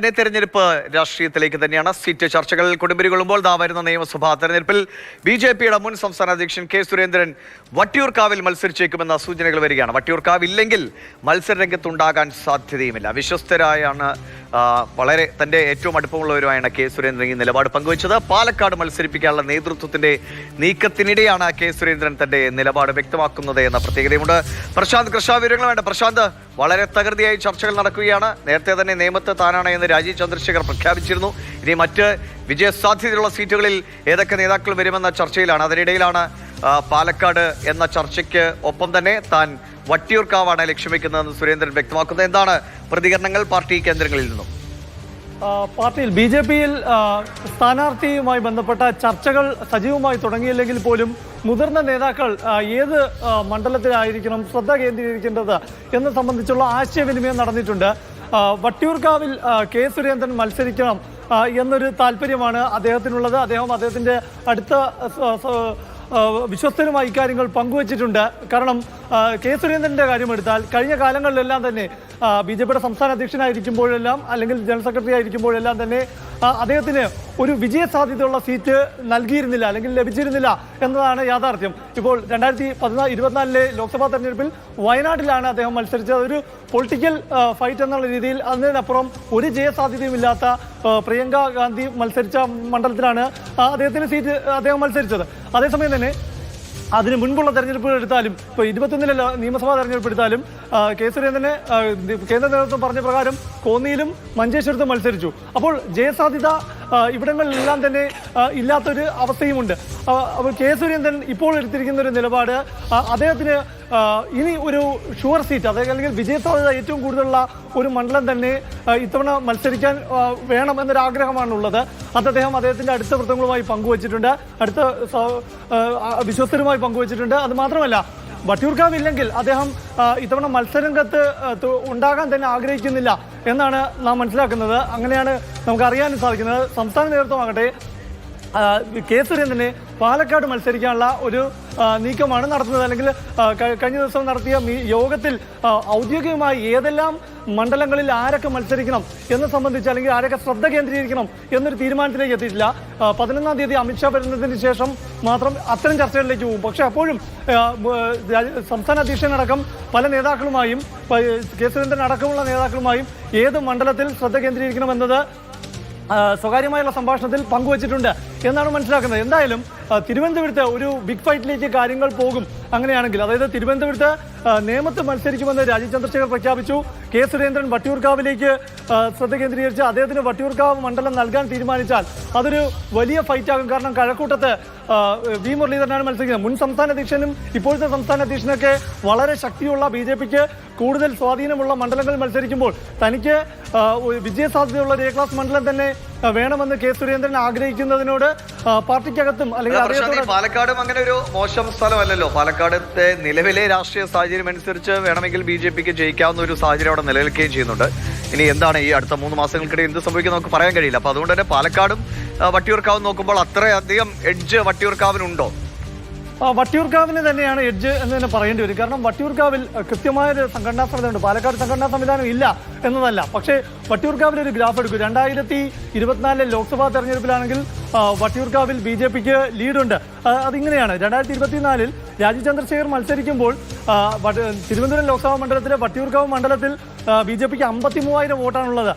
തെരഞ്ഞെടുപ്പ് രാഷ്ട്രീയത്തിലേക്ക് തന്നെയാണ് സീറ്റ് ചർച്ചകൾ കൊടുമ്പിരികൊള്ളുമ്പോൾ വരുന്ന നിയമസഭാ തെരഞ്ഞെടുപ്പിൽ ബി.ജെ.പിയുടെ മുൻ സംസ്ഥാന അധ്യക്ഷൻ കെ സുരേന്ദ്രൻ വട്ടിയൂർക്കാവിൽ മത്സരിച്ചേക്കുമെന്ന സൂചനകൾ വരികയാണ്. വട്ടിയൂർക്കാവ് ഇല്ലെങ്കിൽ മത്സരരംഗത്തുണ്ടാകാൻ സാധ്യതയുമില്ല. വിശ്വസ്തരായാണ് വളരെ തന്റെ ഏറ്റവും അടുപ്പമുള്ളവരുമായാണ് കെ സുരേന്ദ്രൻ ഈ നിലപാട് പങ്കുവച്ചത്. പാലക്കാട് മത്സരിപ്പിക്കാനുള്ള നേതൃത്വത്തിന്റെ നീക്കത്തിനിടെയാണ് കെ സുരേന്ദ്രൻ തന്റെ നിലപാട് വ്യക്തമാക്കുന്നത് എന്ന പ്രത്യേകതയുണ്ട്. പ്രശാന്ത് കൃഷ്ണ വിവരങ്ങൾ വേണ്ട. പ്രശാന്ത്, വളരെ തകൃതിയായി ചർച്ചകൾ നടക്കുകയാണ്. നേരത്തെ തന്നെ നേമത്ത് താനാണ് എന്ന് രാജീവ് ചന്ദ്രശേഖർ പ്രഖ്യാപിച്ചിരുന്നു. ഇനി മറ്റ് വിജയസാധ്യതയുള്ള സീറ്റുകളിൽ ഏതൊക്കെ നേതാക്കൾ വരുമെന്ന ചർച്ചയിലാണ്. അതിനിടയിലാണ് പാലക്കാട് എന്ന ചർച്ചയ്ക്ക് ഒപ്പം തന്നെ താൻ വട്ടിയൂർക്കാവാണ് ലക്ഷ്യം വെക്കുന്നതെന്ന് സുരേന്ദ്രൻ വ്യക്തമാക്കുന്നത്. എന്താണ് പ്രതികരണങ്ങൾ പാർട്ടി കേന്ദ്രങ്ങളിൽ നിന്നും? പാർട്ടിയിൽ ബി.ജെ.പിയിൽ സ്ഥാനാർത്ഥിയുമായി ബന്ധപ്പെട്ട ചർച്ചകൾ സജീവമായി തുടങ്ങിയില്ലെങ്കിൽ പോലും മുതിർന്ന നേതാക്കൾ ഏത് മണ്ഡലത്തിലായിരിക്കണം ശ്രദ്ധ കേന്ദ്രീകരിക്കേണ്ടത് എന്നത് സംബന്ധിച്ചുള്ള ആശയവിനിമയം നടന്നിട്ടുണ്ട്. വട്ടിയൂർക്കാവിൽ കെ സുരേന്ദ്രൻ മത്സരിക്കണം എന്നൊരു താല്പര്യമാണ് അദ്ദേഹത്തിനുള്ളത്. അദ്ദേഹത്തിന്റെ അടുത്ത വിശ്വസ്തരുമായി ഇക്കാര്യങ്ങൾ പങ്കുവച്ചിട്ടുണ്ട്. കാരണം കെ സുരേന്ദ്രന്റെ കാര്യമെടുത്താൽ കഴിഞ്ഞ കാലങ്ങളിലെല്ലാം തന്നെ ബി.ജെ.പിയുടെ സംസ്ഥാന അധ്യക്ഷനായിരിക്കുമ്പോഴെല്ലാം അല്ലെങ്കിൽ ജനറൽ സെക്രട്ടറി ആയിരിക്കുമ്പോഴെല്ലാം തന്നെ അദ്ദേഹത്തിന് ഒരു വിജയസാധ്യതയുള്ള സീറ്റ് നൽകിയിരുന്നില്ല അല്ലെങ്കിൽ ലഭിച്ചിരുന്നില്ല എന്നതാണ് യാഥാർത്ഥ്യം. ഇപ്പോൾ 2024 ലോക്സഭാ തെരഞ്ഞെടുപ്പിൽ വയനാട്ടിലാണ് അദ്ദേഹം മത്സരിച്ചത്. ഒരു പൊളിറ്റിക്കൽ ഫൈറ്റ് എന്നുള്ള രീതിയിൽ അതിനപ്പുറം ഒരു ജയസാധ്യതയുമില്ലാത്ത പ്രിയങ്ക ഗാന്ധി മത്സരിച്ച മണ്ഡലത്തിലാണ് അദ്ദേഹം മത്സരിച്ചത്. അതേസമയം തന്നെ അതിന് മുൻപുള്ള തെരഞ്ഞെടുപ്പുകൾ എടുത്താലും ഇപ്പോൾ 21 നിയമസഭാ തെരഞ്ഞെടുപ്പ് എടുത്താലും കെ സുരേന്ദ്രനെ കേന്ദ്ര നേതൃത്വം പറഞ്ഞ പ്രകാരം കോന്നിയിലും മഞ്ചേശ്വരത്തും മത്സരിച്ചു. അപ്പോൾ ജയസാധ്യത ഇവിടങ്ങളിലെല്ലാം തന്നെ ഇല്ലാത്തൊരു അവസ്ഥയുമുണ്ട്. അപ്പോൾ കെ സുരേന്ദ്രൻ ഇപ്പോൾ എടുത്തിരിക്കുന്ന ഒരു നിലപാട് അദ്ദേഹത്തിന് ഇനി ഒരു ഷുവർ സീറ്റ് അല്ലെങ്കിൽ വിജയസാധ്യത ഏറ്റവും കൂടുതലുള്ള ഒരു മണ്ഡലം തന്നെ ഇത്തവണ മത്സരിക്കാൻ വേണം എന്നൊരാഗ്രഹമാണുള്ളത്. അത് അദ്ദേഹത്തിന്റെ അടുത്ത വൃത്തങ്ങളുമായി പങ്കുവച്ചിട്ടുണ്ട്, അടുത്ത വിശ്വസ്തരുമായി പങ്കുവച്ചിട്ടുണ്ട്. അത് മാത്രമല്ല, വട്ടിയൂർക്കാവ് ഇല്ലെങ്കിൽ അദ്ദേഹം ഇത്തവണ മത്സരരംഗത്ത് ഉണ്ടാകാൻ തന്നെ ആഗ്രഹിക്കുന്നില്ല എന്നാണ് നാം മനസ്സിലാക്കുന്നത്. അങ്ങനെയാണ് നമുക്ക് അറിയാനും സാധിക്കുന്നത്. സംസ്ഥാന നേതൃത്വമാകട്ടെ കെ സുരേന്ദ്രനെ പാലക്കാട് മത്സരിക്കാനുള്ള ഒരു നീക്കമാണ് നടത്തുന്നത്. അല്ലെങ്കിൽ കഴിഞ്ഞ ദിവസം നടത്തിയ യോഗത്തിൽ ഔദ്യോഗികമായി ഏതെല്ലാം മണ്ഡലങ്ങളിൽ ആരൊക്കെ മത്സരിക്കണം എന്ന് സംബന്ധിച്ച് അല്ലെങ്കിൽ ആരൊക്കെ ശ്രദ്ധ കേന്ദ്രീകരിക്കണം എന്നൊരു തീരുമാനത്തിലേക്ക് എത്തിയിട്ടില്ല. 11-ാം തീയതി അമിത്ഷാ വരുന്നതിന് ശേഷം മാത്രം അത്തരം ചർച്ചകളിലേക്ക് പോകും. പക്ഷെ അപ്പോഴും സംസ്ഥാന അധ്യക്ഷനടക്കം പല നേതാക്കളുമായും കെ സുരേന്ദ്രൻ അടക്കമുള്ള നേതാക്കളുമായും ഏത് മണ്ഡലത്തിൽ ശ്രദ്ധ കേന്ദ്രീകരിക്കണമെന്നത് സ്വകാര്യമായുള്ള സംഭാഷണത്തിൽ പങ്കുവച്ചിട്ടുണ്ട് എന്നാണ് മനസ്സിലാക്കുന്നത്. എന്തായാലും തിരുവനന്തപുരത്ത് ഒരു ബിഗ് ഫൈറ്റിലേക്ക് കാര്യങ്ങൾ പോകും. അങ്ങനെയാണെങ്കിൽ അതായത് തിരുവനന്തപുരത്ത് നേമത്ത് മത്സരിക്കുമെന്ന് രാജീവ് ചന്ദ്രശേഖർ പ്രഖ്യാപിച്ചു. കെ സുരേന്ദ്രൻ വട്ടിയൂർക്കാവിലേക്ക് ശ്രദ്ധ കേന്ദ്രീകരിച്ച് അദ്ദേഹത്തിന് വട്ടിയൂർക്കാവ് മണ്ഡലം നൽകാൻ തീരുമാനിച്ചാൽ അതൊരു വലിയ ഫൈറ്റാകും. കാരണം കഴക്കൂട്ടത്ത് വി മുരളീധരനാണ് മത്സരിക്കുന്നത്. മുൻ സംസ്ഥാന അധ്യക്ഷനും ഇപ്പോഴത്തെ സംസ്ഥാന അധ്യക്ഷനൊക്കെ വളരെ ശക്തിയുള്ള ബി.ജെ.പിക്ക് കൂടുതൽ സ്വാധീനമുള്ള മണ്ഡലങ്ങളിൽ മത്സരിക്കുമ്പോൾ തനിക്ക് വിജയസാധ്യതയുള്ള ഒരു എ ക്ലാസ് മണ്ഡലം തന്നെ വേണമെന്ന് കെ സുരേന്ദ്രൻ ആഗ്രഹിക്കുന്നതിനോട് പാർട്ടിക്കകത്തും അല്ലെങ്കിൽ പാലക്കാടും അങ്ങനെ ഒരു മോശം സ്ഥലമല്ലല്ലോ. പാലക്കാടത്തെ നിലവിലെ രാഷ്ട്രീയ സാഹചര്യം അനുസരിച്ച് വേണമെങ്കിൽ ബി.ജെ.പിക്ക് ജയിക്കാവുന്ന ഒരു സാഹചര്യം അവിടെ നിലനിൽക്കുകയും ചെയ്യുന്നുണ്ട്. ഇനി എന്താണ് ഈ അടുത്ത 3 മാസങ്ങൾക്കിടെ എന്ത് സംഭവിക്കും നമുക്ക് പറയാൻ കഴിയില്ല. അപ്പൊ അതുകൊണ്ട് തന്നെ പാലക്കാടും വട്ടിയൂർക്കാവും നോക്കുമ്പോൾ അത്രയധികം എഡ്ജ് വട്ടിയൂർക്കാവിനുണ്ടോ? വട്ടിയൂർക്കാവിന് തന്നെയാണ് എഡ്ജ് എന്ന് തന്നെ പറയേണ്ടി വരും. കാരണം വട്ടിയൂർക്കാവിൽ കൃത്യമായൊരു സംഘടനാ സംവിധാനമുണ്ട്. പാലക്കാട് സംഘടനാ സംവിധാനം ഇല്ല എന്നതല്ല. പക്ഷേ വട്ടിയൂർക്കാവിൽ ഒരു ഗ്രാഫ് എടുക്കും. 2024 ലോക്സഭാ തെരഞ്ഞെടുപ്പിലാണെങ്കിൽ വട്ടിയൂർക്കാവിൽ ബി.ജെ.പിക്ക് ലീഡുണ്ട്. അതിങ്ങനെയാണ്. 2024 രാജീവ് ചന്ദ്രശേഖർ മത്സരിക്കുമ്പോൾ തിരുവനന്തപുരം ലോക്സഭാ മണ്ഡലത്തിലെ വട്ടിയൂർക്കാവ് മണ്ഡലത്തിൽ ബി.ജെ.പിക്ക് 53,000 വോട്ടാണുള്ളത്.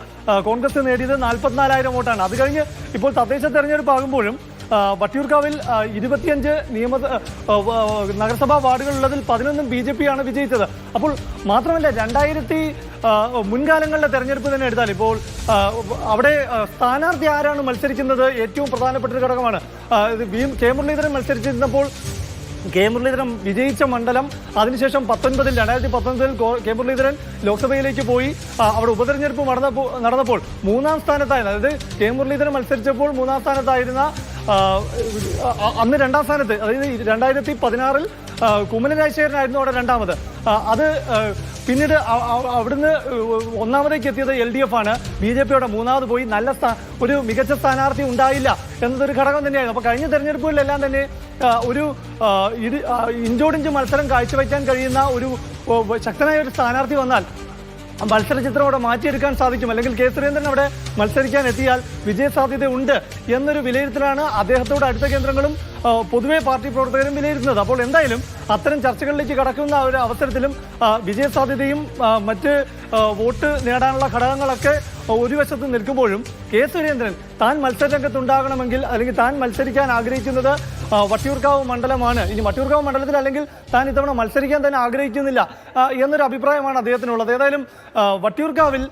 കോൺഗ്രസ് നേടിയത് 44,000 വോട്ടാണ്. അത് കഴിഞ്ഞ് ഇപ്പോൾ തദ്ദേശ തെരഞ്ഞെടുപ്പാകുമ്പോഴും വട്ടിയൂർക്കാവിൽ 25 നഗരസഭാ വാർഡുകളുള്ളതിൽ 11 ബി.ജെ.പിയാണ് വിജയിച്ചത്. അപ്പോൾ മാത്രമല്ല മുൻകാലങ്ങളിലെ തെരഞ്ഞെടുപ്പ് തന്നെ എടുത്താൽ ഇപ്പോൾ അവിടെ സ്ഥാനാർത്ഥി ആരാണ് മത്സരിക്കുന്നത് ഏറ്റവും പ്രധാനപ്പെട്ട ഒരു ഘടകമാണ്. കെ മുരളീധരൻ മത്സരിച്ചിരുന്നപ്പോൾ കെ മുരളീധരൻ വിജയിച്ച മണ്ഡലം അതിനുശേഷം 2019 കെ മുരളീധരൻ ലോക്സഭയിലേക്ക് പോയി. അവിടെ ഉപതെരഞ്ഞെടുപ്പ് നടന്നപ്പോൾ 3-ാം സ്ഥാനത്തായിരുന്നു. അതായത് കെ മുരളീധരൻ മത്സരിച്ചപ്പോൾ 3-ാം സ്ഥാനത്തായിരുന്ന അന്ന് 2-ാം സ്ഥാനത്ത്, അതായത് 2016 കുമ്മനം രാജശേഖരനായിരുന്നു അവിടെ 2-ാമത്. അത് പിന്നീട് അവിടുന്ന് 1-ാമതേക്ക് എത്തിയത് LDF ആണ്. ബി.ജെ.പിയുടെ 3-ാമത് പോയി. ഒരു മികച്ച സ്ഥാനാർത്ഥി ഉണ്ടായില്ല എന്നതൊരു ഘടകം തന്നെയായിരുന്നു. അപ്പോൾ കഴിഞ്ഞ തെരഞ്ഞെടുപ്പുകളിലെല്ലാം തന്നെ ഒരു ഇഞ്ചോടിഞ്ച് മത്സരം കാഴ്ചവെക്കാൻ കഴിയുന്ന ഒരു ശക്തനായ ഒരു സ്ഥാനാർത്ഥി വന്നാൽ മത്സരചിത്രം അവിടെ മാറ്റിയെടുക്കാൻ സാധിക്കും, അല്ലെങ്കിൽ കെ സുരേന്ദ്രൻ അവിടെ മത്സരിക്കാൻ എത്തിയാൽ വിജയസാധ്യത ഉണ്ട് എന്നൊരു വിലയിരുത്തലാണ് അദ്ദേഹത്തോട് അടുത്ത കേന്ദ്രങ്ങളും പൊതുവെ പാർട്ടി പ്രവർത്തകരും വിലയിരുത്തുന്നത്. അപ്പോൾ എന്തായാലും അത്തരം ചർച്ചകളിലേക്ക് കടക്കുന്ന ഒരു അവസരത്തിലും വിജയസാധ്യതയും മറ്റ് വോട്ട് നേടാനുള്ള ഘടകങ്ങളൊക്കെ ഒരു വശത്ത് നിൽക്കുമ്പോഴും കെ സുരേന്ദ്രൻ താൻ മത്സരരംഗത്തുണ്ടാകണമെങ്കിൽ അല്ലെങ്കിൽ താൻ മത്സരിക്കാൻ ആഗ്രഹിക്കുന്നത് വട്ടിയൂർക്കാവ് മണ്ഡലമാണ്. ഇനി വട്ടിയൂർക്കാവ് മണ്ഡലത്തിൽ അല്ലെങ്കിൽ താൻ ഇത്തവണ മത്സരിക്കാൻ തന്നെ ആഗ്രഹിക്കുന്നില്ല എന്നൊരു അഭിപ്രായമാണ് അദ്ദേഹത്തിനുള്ളത്. ഏതായാലും വട്ടിയൂർക്കാവിൽ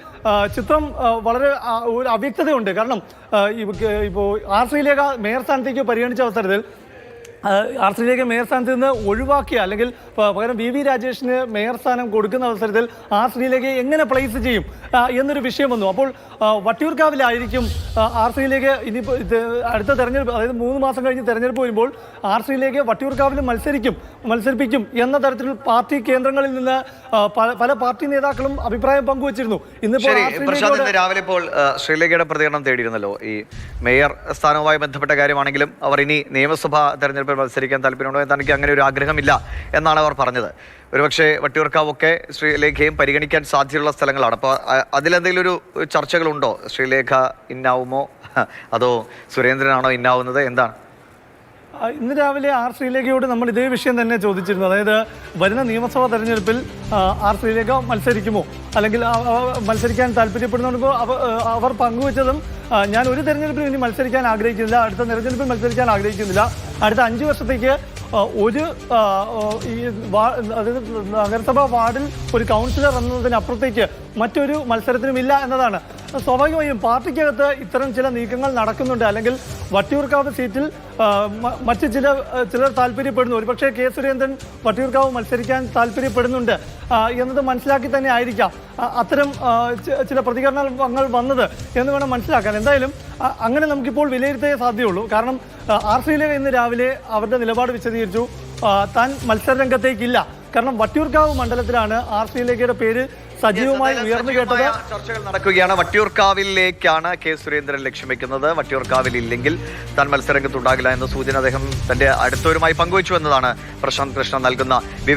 ചിത്രം വളരെ ഒരു അവ്യക്തതയുണ്ട്. കാരണം ഇപ്പോൾ ആർ ശ്രീലേഖ മേയർ സ്ഥാനത്തേക്ക് പരിഗണിച്ച അവസരത്തിൽ ആർ ശ്രീലേഖ മേയർ സ്ഥാനത്ത് നിന്ന് ഒഴിവാക്കിയ അല്ലെങ്കിൽ പകരം വി രാജേഷിന് മേയർ സ്ഥാനം കൊടുക്കുന്ന അവസരത്തിൽ ആർ ശ്രീലേഖയെ എങ്ങനെ പ്ലേസ് ചെയ്യും എന്നൊരു വിഷയം വന്നു. അപ്പോൾ വട്ടിയൂർക്കാവിലായിരിക്കും ആർ ശ്രീലേഖ ഇനിയിപ്പോൾ അടുത്ത തെരഞ്ഞെടുപ്പ്, അതായത് 3 മാസം കഴിഞ്ഞ് തെരഞ്ഞെടുപ്പ് വരുമ്പോൾ ആർ ശ്രീലേഖ വട്ടിയൂർക്കാവിൽ മത്സരിപ്പിക്കും എന്ന തരത്തിൽ പാർട്ടി കേന്ദ്രങ്ങളിൽ നിന്ന് പല പാർട്ടി നേതാക്കളും അഭിപ്രായം പങ്കുവച്ചിരുന്നു. ഇന്നിപ്പോൾ രാവിലെ ഇപ്പോൾ ശ്രീലേഖയുടെ പ്രതികരണം തേടിയിരുന്നല്ലോ. ഈ മേയർ സ്ഥാനവുമായി ബന്ധപ്പെട്ട കാര്യമാണെങ്കിലും അവർ ഇനി നിയമസഭാ തെരഞ്ഞെടുപ്പിൽ മത്സരിക്കാൻ താല്പര്യമുണ്ടോ, തനിക്ക് അങ്ങനെ ഒരു ആഗ്രഹമില്ല എന്നാണ് അവർ പറഞ്ഞത്. ഒരുപക്ഷെ വട്ടിയൂർക്കാവൊക്കെ ശ്രീലേഖയും പരിഗണിക്കാൻ സാധ്യതയുള്ള സ്ഥലങ്ങളാണ്. അപ്പോൾ അതിലെന്തെങ്കിലും ഒരു ചർച്ചകളുണ്ടോ? ശ്രീലേഖ ഇന്നാവുമോ അതോ സുരേന്ദ്രനാണോ ഇന്നാവുന്നത്, എന്താണ്? ഇന്ന് രാവിലെ ആർ ശ്രീലേഖയോട് നമ്മൾ ഇതേ വിഷയം തന്നെ ചോദിച്ചിരുന്നു. അതായത് വരുന്ന നിയമസഭാ തെരഞ്ഞെടുപ്പിൽ ആർ ശ്രീലേഖ മത്സരിക്കുമോ, അല്ലെങ്കിൽ മത്സരിക്കാൻ താല്പര്യപ്പെടുന്നുണ്ടോ? അവർ പങ്കുവച്ചതും ഞാൻ ഒരു തെരഞ്ഞെടുപ്പിൽ ഇനി മത്സരിക്കാൻ ആഗ്രഹിക്കുന്നില്ല, അടുത്ത തെരഞ്ഞെടുപ്പിൽ മത്സരിക്കാൻ ആഗ്രഹിക്കുന്നില്ല, അടുത്ത 5 വർഷത്തേക്ക് ഒരു ഈ അതായത് നഗരസഭാ വാർഡിൽ ഒരു കൗൺസിലർ എന്നതിനപ്പുറത്തേക്ക് മറ്റൊരു മത്സരത്തിനുമില്ല എന്നതാണ്. സ്വാഭാവികമായും പാർട്ടിക്കകത്ത് ഇത്തരം ചില നീക്കങ്ങൾ നടക്കുന്നുണ്ട്. അല്ലെങ്കിൽ വട്ടിയൂർക്കാവ് സീറ്റിൽ മറ്റ് ചിലർ താല്പര്യപ്പെടുന്നു. ഒരുപക്ഷെ കെ സുരേന്ദ്രൻ വട്ടിയൂർക്കാവ് മത്സരിക്കാൻ താല്പര്യപ്പെടുന്നുണ്ട് എന്നത് മനസ്സിലാക്കി തന്നെ ആയിരിക്കാം അത്തരം ചില പ്രതികരണങ്ങൾ വന്നത് എന്ന് വേണം മനസ്സിലാക്കാൻ. എന്തായാലും അങ്ങനെ നമുക്കിപ്പോൾ വിലയിരുത്തേ സാധ്യതയുള്ളൂ. കാരണം ആർ ശ്രീലേഖ ഇന്ന് രാവിലെ അവരുടെ നിലപാട് വിശദീകരിച്ചു. താൻ മത്സരരംഗത്തേക്കില്ല. കാരണം വട്ടിയൂർക്കാവ് മണ്ഡലത്തിലാണ് ആർ ശ്രീലേഖയുടെ പേര് സജീവമായി ഉയർന്നു കേട്ടത്. ചർച്ചകൾ നടക്കുകയാണ്. വട്ടിയൂർക്കാവിലേക്കാണ് കെ സുരേന്ദ്രൻ ലക്ഷ്യം വെക്കുന്നത്. വട്ടിയൂർക്കാവിൽ ഇല്ലെങ്കിൽ താൻ മത്സരരംഗത്തുണ്ടാകില്ല എന്ന സൂചന അദ്ദേഹം തന്റെ അടുത്തവരുമായി പങ്കുവച്ചു എന്നതാണ് പ്രശാന്ത് കൃഷ്ണ നൽകുന്ന വിവരം.